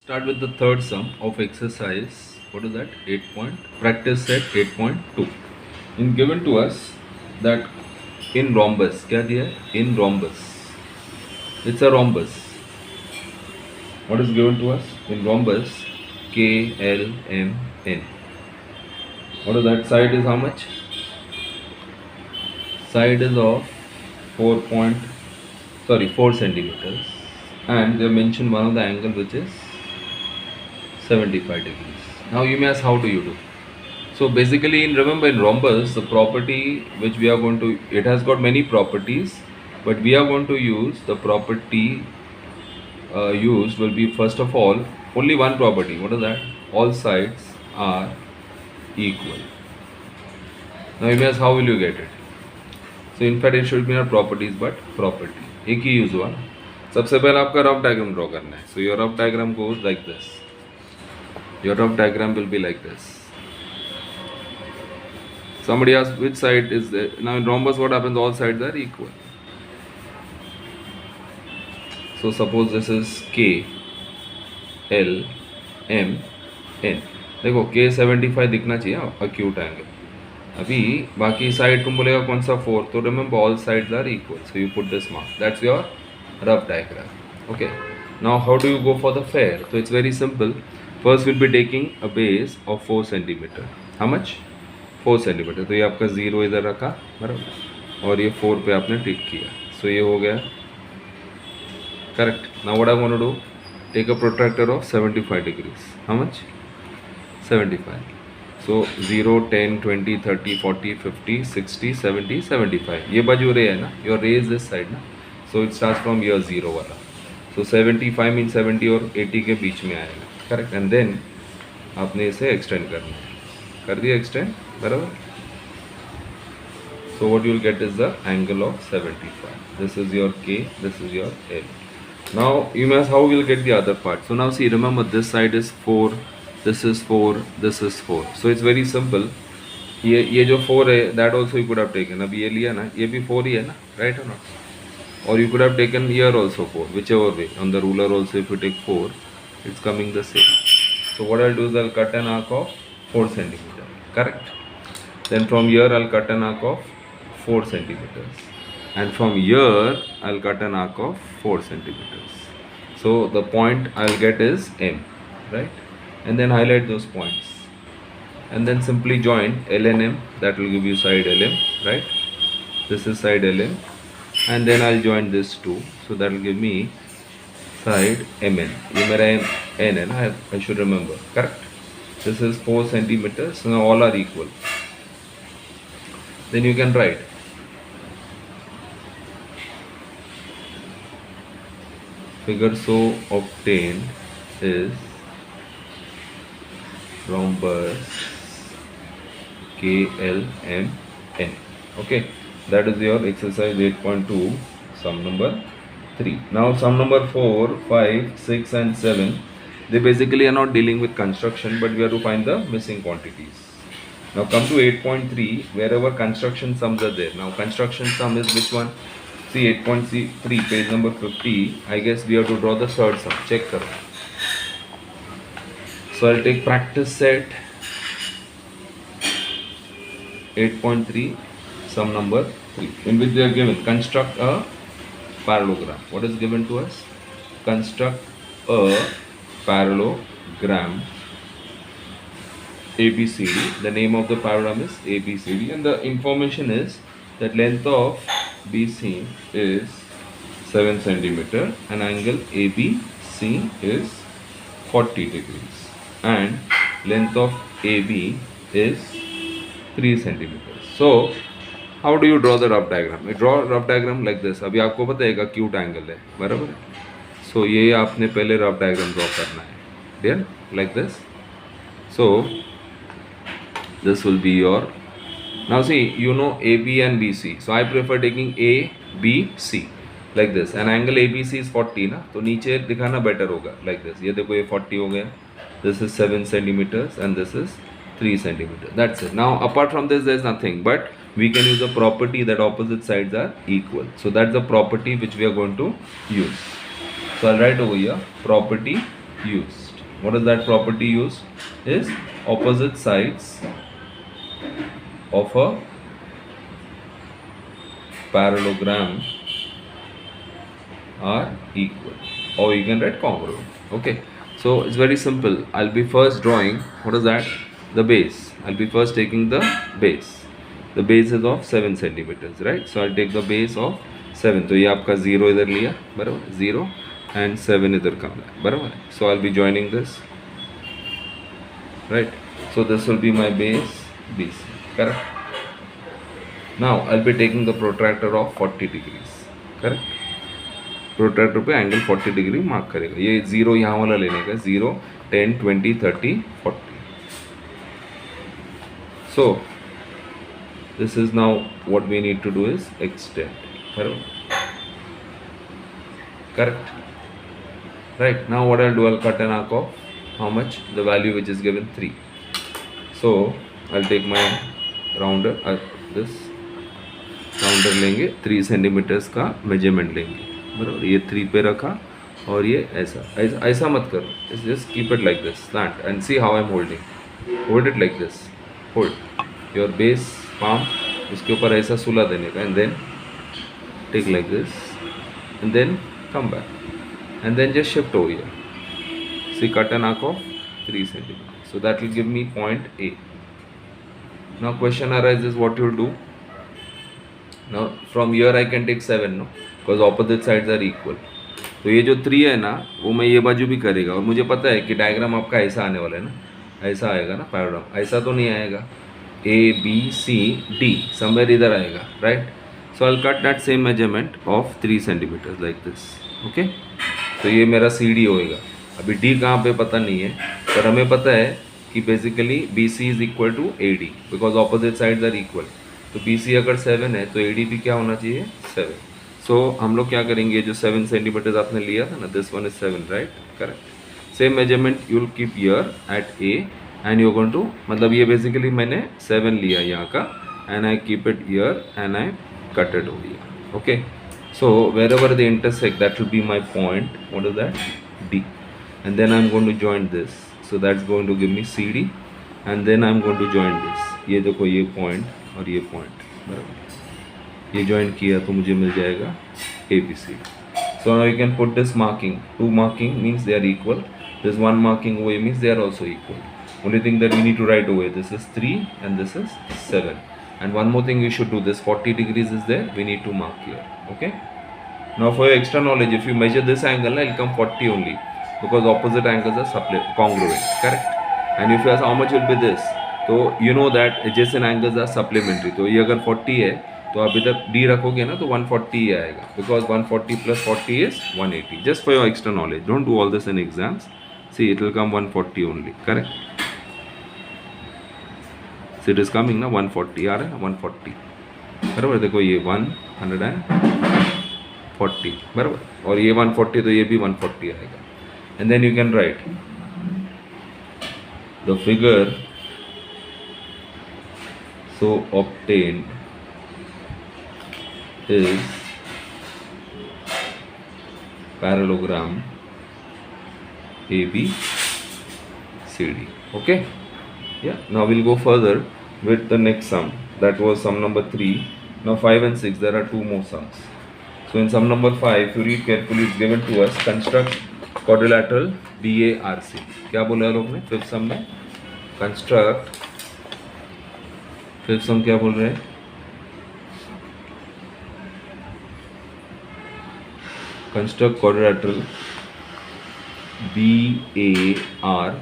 Start with the third sum of exercise. What is that? 8 point. Practice set 8.2. In given to us that in rhombus, क्या दिया है? In rhombus. It's a rhombus. What is given to us in rhombus? K L M N. What is that? Side is how much? Side is of 4 centimeters, and they mentioned one of the angle which is 75 degrees. Now you may ask, how do you do? So basically, remember in rhombus, the property which we are going to, it has got many properties, but we are going to use the property used will be, first of all, only one property. What is that? All sides are equal. Now you may ask, how will you get it? So in fact it should be not properties but property. एक ही use हुआ ना. सबसे पहले आपका rough diagram draw करना है. So your rough diagram goes like this. Your rough diagram will be like this. Somebody asks which side is there. Now in rhombus what happens? All sides are equal. So suppose this is K L M N. देखो K 75 दिखना चाहिए acute angle. अभी बाकी side तुम बोलेगा कौन सा 4, तो remember all sides are equal, so you put this mark. That's your rough diagram. Okay, now how do you go for the fair? तो it's very simple. First will be taking a base of 4 centimetre. How much? 4 centimetre. तो ये आपका 0 इधर रखा, बराबर, और ये 4 पे आपने टिक किया. सो ये हो गया correct. Now what I want to do, take a protractor of 75 degrees. How much? 75. So 0, 10, 20, 30, 40, 50, 60, 70, 75. ये बाजू रे है ना, your ray is this side ना. So it starts from your 0 वाला. So 75 means 70 और 80 के बीच में आएगा, करेक्ट. एंड देन आपने इसे एक्सटेंड करना है. कर दिया एक्सटेंड, बराबर. So what you will get is the angle of 75. This is your K, this is your L. Now you must, how we will get the other part? So now see, remember this side is 4, this is 4, this is 4. So it's very simple. ये जो 4 है, that also you could have taken. अभी ये लिया ना, ये भी 4 ही है ना, right or not? Or you could have taken here also 4, whichever way. On the ruler also if you take 4, it's coming the same. So what I'll do is I'll cut an arc of 4 centimeter, correct. Then from here I'll cut an arc of 4 centimeters, and from here I'll cut an arc of 4 centimeters. So the point I'll get is M, right? And then highlight those points, and then simply join L and M. That will give you side LM, right? This is side LM, and then I'll join this too, so that will give me side MN. ये मेरा N है ना, I should remember, correct. This is 4 centimeters, so now all are equal. Then you can write figure so obtained is rhombus KLMN. Okay, that is your exercise 8.2, sum number 3. Now sum number 4, 5, 6 and 7, they basically are not dealing with construction, but we have to find the missing quantities. Now come to 8.3, wherever construction sums are there. Now construction sum is which one? See 8.3, page number 50. I guess we have to draw the third sum. Check karo. So I'll take practice set 8.3, sum number 3, in which they are given construct a parallelogram. What is given to us? Construct a parallelogram ABCD. The name of the parallelogram is ABCD, and the information is that length of BC is 7 centimeter and angle ABC is 40 degrees, and length of AB is 3 centimeters. So how do you draw the rough diagram? You draw rough diagram like this. अभी आपको पता है एक acute angle है, बराबर है. So ये आपने पहले rough diagram draw करना है, dear, like this. So this will be your, now see, you know AB and BC. So I prefer taking A, B, C like this. And angle ABC is 40 ना, तो नीचे दिखाना better होगा like this. ये देखो ये 40 हो गया. This is 7 centimeters and this is 3 centimeters. That's it. Now apart from this there is nothing, but we can use a property that opposite sides are equal. So that's the property which we are going to use. So I'll write over here property used. What is that property used? Is opposite sides of a parallelogram are equal, or you can write congruent. Okay, so it's very simple. I'll be first drawing, what is that? The base. I'll be first taking the base. The base is of 7 centimeters, right? So I'll take the base of 7. तो ये आपका 0 इधर लिया, बराबर, 0 and 7 इधर का मिला, बराबर. So I'll be joining this, right? So this will be my base BC, correct? Now I'll be taking the protractor of 40 degrees, correct? Protractor पे एंगल 40 डिग्री मार्क करेगा. ये 0 यहाँ वाला लेने का, 0, 10, 20, 30, 40. So this is now what we need to do is extend. Correct? Right. Now what I'll do, I'll cut an arc of how much? The value which is given 3. So I'll take my rounder, this rounder लेंगे, 3 centimetres का measurement लेंगे, बराबर. ये 3 पे रखा और ये ऐसा ऐसा ऐसा मत करो, just keep it like this, slant, and see how I am holding. Hold it like this, hold your base palm, उसके ऊपर ऐसा सुला देने का, and then take like this, and then come back, and then just shift over here. See, cut an arc of 3 centimetre. So that will give me point A. Now question arises, what you do? Now from here I can take 7, no, because opposite sides are equal. तो ये जो 3 है ना, वो मैं ये बाजू भी करेगा, और मुझे पता है कि डायग्राम आपका ऐसा आने वाला है ना, ऐसा आएगा ना पैराग्राम, ऐसा तो नहीं आएगा. A B C D somewhere इधर आएगा, right. So I will cut that same measurement of 3 centimetres like this. Okay, तो ये मेरा CD होएगा. अभी D कहाँ पे पता नहीं है, पर हमें पता है कि basically BC is equal to AD, because opposite sides are equal. तो BC अगर 7 है तो AD भी क्या होना चाहिए? 7. सो हम लोग क्या करेंगे, जो 7 सेंटीमीटर्स आपने लिया था ना, this one is 7, right, correct. Same measurement you will keep here at A, and you going to, मतलब ये बेसिकली मैंने 7 लिया यहाँ का, and I keep it here and I cut it over here. Okay, so wherever they intersect, that will be my point. What is that? D. And then I am going to join this, so that's going to give me CD, and then I am going to join this. ये देखो, ये point और ये point, बराबर, ये join किया तो मुझे मिल जाएगा ABC. So now you can put this marking. 2 marking means they are equal. This 1 marking away means they are also equal. Only thing that we need to write away, this is 3 and this is 7. And one more thing we should do, this 40 degrees is there, we need to mark here. Okay, now for your extra knowledge, if you measure this angle, it will come 40 only, because opposite angles are congruent, correct. And if you ask how much will be this, तो you know that adjacent angles are supplementary. तो ये अगर 40 है तो आप इधर D रखोगे ना तो 140 ही आएगा, because 140 plus 40 is 180. Just for your extra knowledge, don't do all this in exams. See, it will come 140 only, correct. So it is coming ना, 140 आ रहा है ना, 140, बराबर. देखो ये 140, बराबर, और ये 140, तो ये भी 140 आएगा. And then you can write the figure so obtained is parallelogram ABCD. Okay, yeah, now we'll go further with the next sum. That was sum number 3. Now 5 and 6, there are 2 more sums. So in sum number 5, if you read carefully, it's given to us, construct quadrilateral BARC. क्या बोला लोग ने fifth सम में? Construct, fifth सम क्या बोल रहे हैं? Construct quadrilateral BARC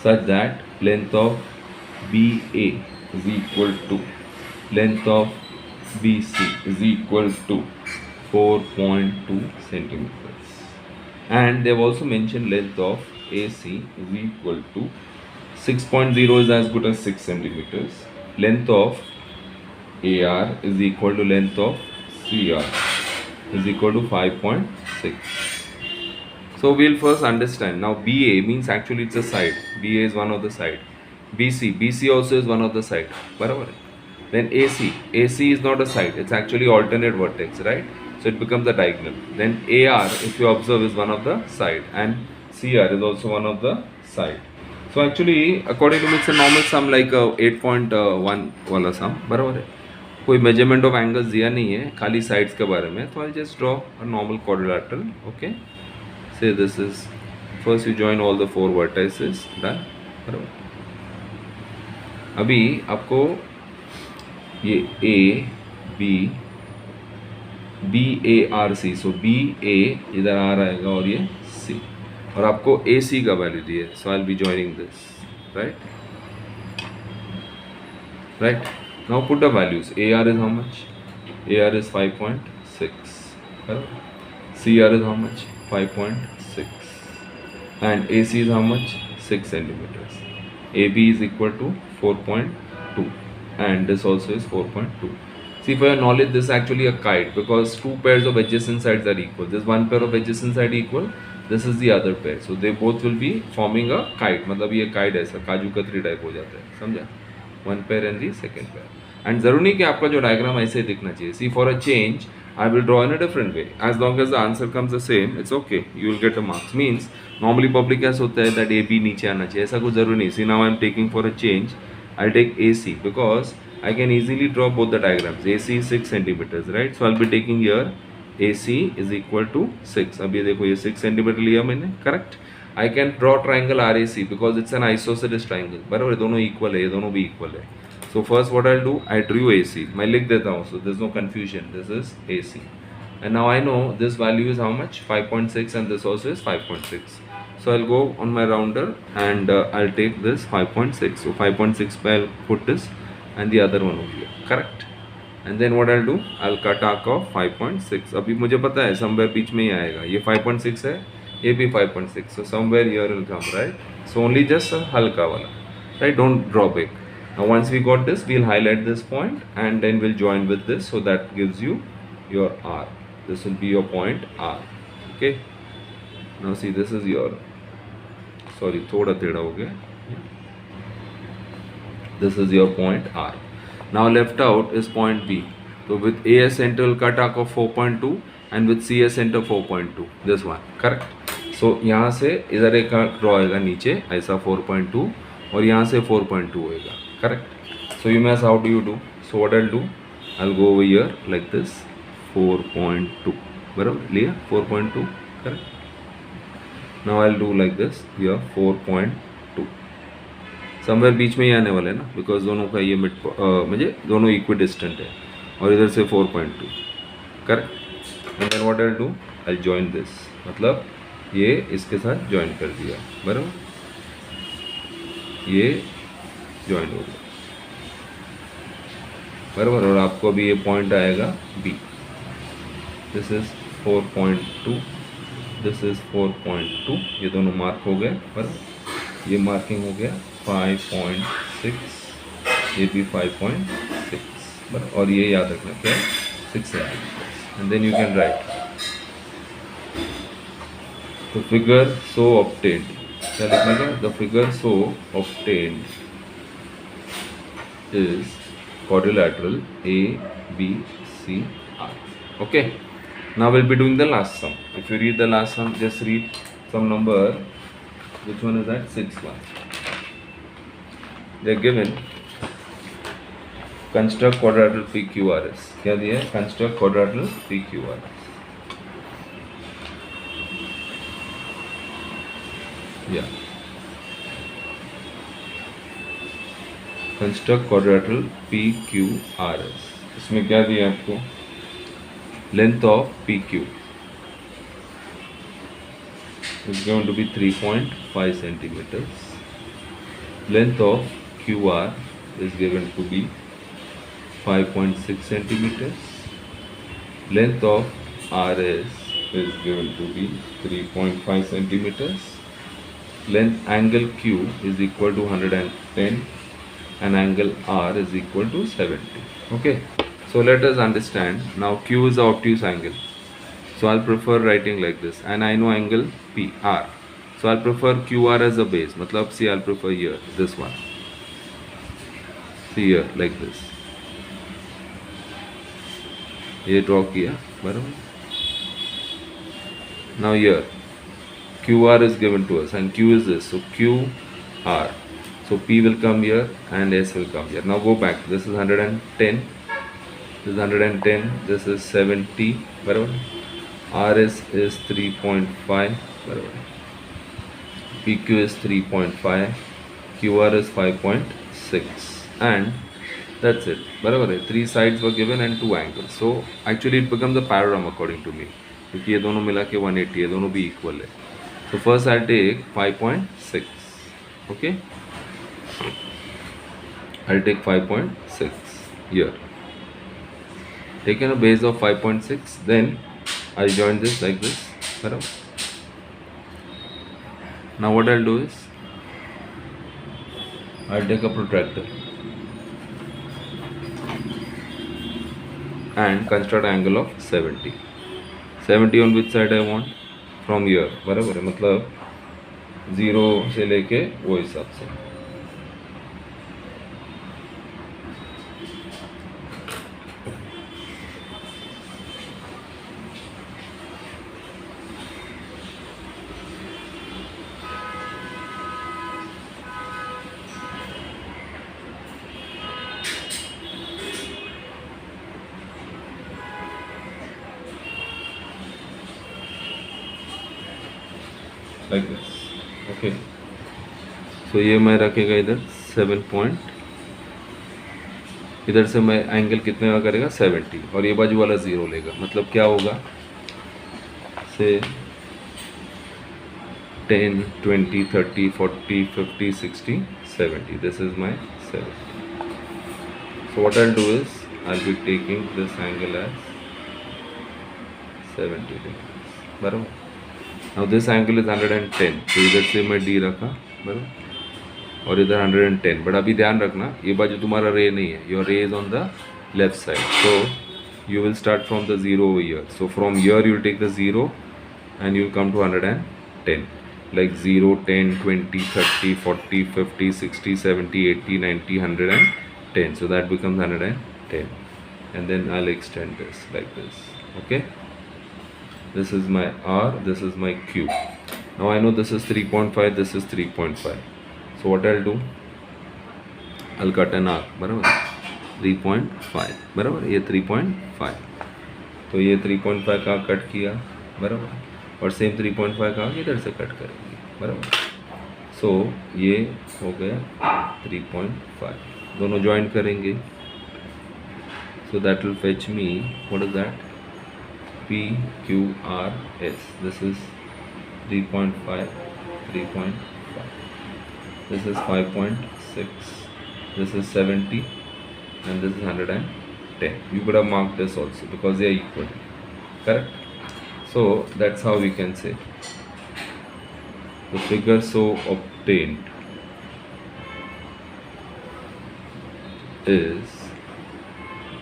such that length of BA is equal to length of BC is equal to 4.2 centimeters, and they have also mentioned length of AC is equal to 6.0 is as good as 6 centimeters. Length of AR is equal to length of CR is equal to 5.6. So we'll first understand. Now BA means actually it's a side. BA is one of the side. BC also is one of the side. Barabar. Then AC is not a side. It's actually alternate vertex, right? So it becomes a diagonal. Then AR, if you observe, is one of the side, and CR is also one of the side. So actually according to me it's a normal sum like 8.1 वाला sum बराबर है. कोई measurement of angles दिया नहीं है, खाली sides के बारे में. तो I just draw a normal quadrilateral. Okay, say this is first you join all the four vertices. Done. बराबर. अभी आपको ये A B A R C, so B A इधर आ रहेगा और ये सी, और आपको ए सी का वैल्यू दिए. So I will be joining this. Right. Now put the values. AR is how much? AR is 5.6. CR is how much? 5.6. And AC is how much? 6 centimeters. AB is equal to 4.2. And this also is 4.2. See, for your knowledge, this is actually a kite because two pairs of adjacent sides are equal. This one pair of adjacent side equal. This is the other pair. So they both will be forming a kite. मतलब ये kite ऐसा काजू कतरी type हो जाता है. समझा? One pair and the second pair. And जरूरी नहीं कि आपका जो डायग्राम ऐसे ही दिखना चाहिए. See for a change I will draw in a different way. As long as the answer comes the same it's okay, you will get the marks. Means normally public कैसे होता है दैट ए बी नीचे आना चाहिए, ऐसा कुछ जरूरी नहीं. See now I am taking for a change I take A C because I can easily draw both the diagrams. A C 6 centimetres right. So I will be taking here A C is equal to 6. अभी देखो ये 6 centimetre लिया मैंने. Correct. I can draw triangle R A C because it's an isosceles triangle. बराबर, दोनों equal है, ये दोनों भी इक्वल है. So first what I'll do, I drew AC. मैं लिख देता हूँ, so there's no confusion. This is AC. And now I know this value is how much? 5.6 and this also is 5.6. So I'll go on my rounder and I'll take this 5.6. So 5.6 पे I'll put this and the other one over here. Correct. And then what I'll do, I'll cut arc of 5.6. अभी मुझे पता है somewhere बीच में ही आएगा. ये 5.6 है, ये भी 5.6. So somewhere here will come, right? So only just a हल्का वाला, right? Don't draw big. Now once we got this, we'll highlight this point and then we'll join with this, so that gives you your R. This will be your point R. Okay. Now see, this is your, sorry, थोड़ा टेढ़ा हो गया. This is your point R. Now left out is point B. So with AS center will cut arc of 4.2 and with CS center 4.2. This one, correct. So यहाँ से इधर एक draw आएगा नीचे ऐसा 4.2 और यहाँ से 4.2 होएगा. Correct. So you may ask, how do you do? So what I'll do, I'll go over here like this 4.2. बराबर लिया 4.2. Correct. Now I'll do like this here 4.2. Somewhere बीच में ही आने वाला है ना, because दोनों का ये मिड मुझे दोनों इक्विडिस्टेंट है और इधर से 4.2. Correct. And then what I'll do, I'll join this. मतलब ये इसके साथ join कर दिया. बराबर, ये ज्वाइन हो गया. बराबर. और आपको अभी ये पॉइंट आएगा B. This is 4.2, this is 4.2. ये दोनों मार्क हो गए. बराबर, ये मार्किंग हो गया 5.6, ये भी 5.6. बराबर, और ये याद रखना क्या 6 centimetre. And then you can write the figure so obtained. क्या लिखने का? The figure so obtained is quadrilateral A, B, C, R. Okay. Now we'll be doing the last sum. If you read the last sum, just read some number. Which one is that? 6th one. They are given. Construct quadrilateral PQRS. क्या दिया है? Construct quadrilateral PQRS. Yeah. Construct quadrilateral PQRS. इसमें क्या दिया आपको? Length of PQ is going to be 3.5 centimeters. Length of QR is given to be 5.6 centimeters. Length of RS is given to be 3.5 centimeters. Length angle Q is equal to 110. And angle R is equal to 70. Okay. So let us understand. Now Q is the obtuse angle. So I'll prefer writing like this. And I know angle PR. So I'll prefer QR as a base. Matlab, see, I'll prefer here, this one. See here, like this. ये draw किया, बराबर. Now here, QR is given to us and Q is this, so QR. So P will come here and S will come here. Now go back, this is 110, this is 110, this is 70, बराबर. RS is 3.5, बराबर. PQ is 3.5, QR is 5.6, and that's it, बराबर है. 3 sides were given and 2 angles, so actually it becomes a parallelogram according to me, क्योंकि ये दोनों मिला के 180 है, दोनों भी इक्वल है. So first I'll take 5.6, okay, I'll take 5.6 here, taken a base of 5.6, then I'll join this like this, बराबर. Now what I'll do is I'll take a protractor and construct angle of 70. 70 on which side I want? From here, बराबर है, मतलब 0 से लेके वो हिसाब से. Like this, okay. So ये मैं रखेगा इधर 7 पॉइंट, इधर से मैं एंगल कितने का करेगा 70, और ये बाजू वाला 0 लेगा, मतलब क्या होगा से 10, 20, 30, 40, 50, 60, 70. This is my 70. So what I'll do is I'll be taking this angle as 70 degrees, बराबर. Now this angle is 110, तो इधर से मैं D रखा, बराबर, और इधर 110. बट अभी ध्यान रखना, ये बाजू तुम्हारा रे नहीं है, योर रे is on the left side, so you will start from the 0 over here. So from here you will take the 0 and you will come to 110, like 0, 10, 20, 30, 40, 50, 60, 70, 80, 90, 110. So that becomes 110, and then I'll extend this like this, okay. This is my R, this is my Q. Now I know this is 3.5, this is 3.5. So what I'll do, I'll cut an arc, बराबर, 3.5, बराबर, ये 3.5, तो ये 3.5 का cut किया, बराबर, और same 3.5 का इधर से कट करेंगे, बराबर. सो ये हो गया 3.5, दोनों ज्वाइन करेंगे. So that will fetch me, what is that, P, Q, R, S. This is 3.5, 3.5. This is 5.6. This is 70, and this is 110. You could have marked this also because they are equal, correct? So that's how we can say the figure so obtained is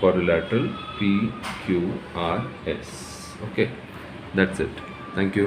quadrilateral P, Q, R, S. Okay, that's it. Thank you.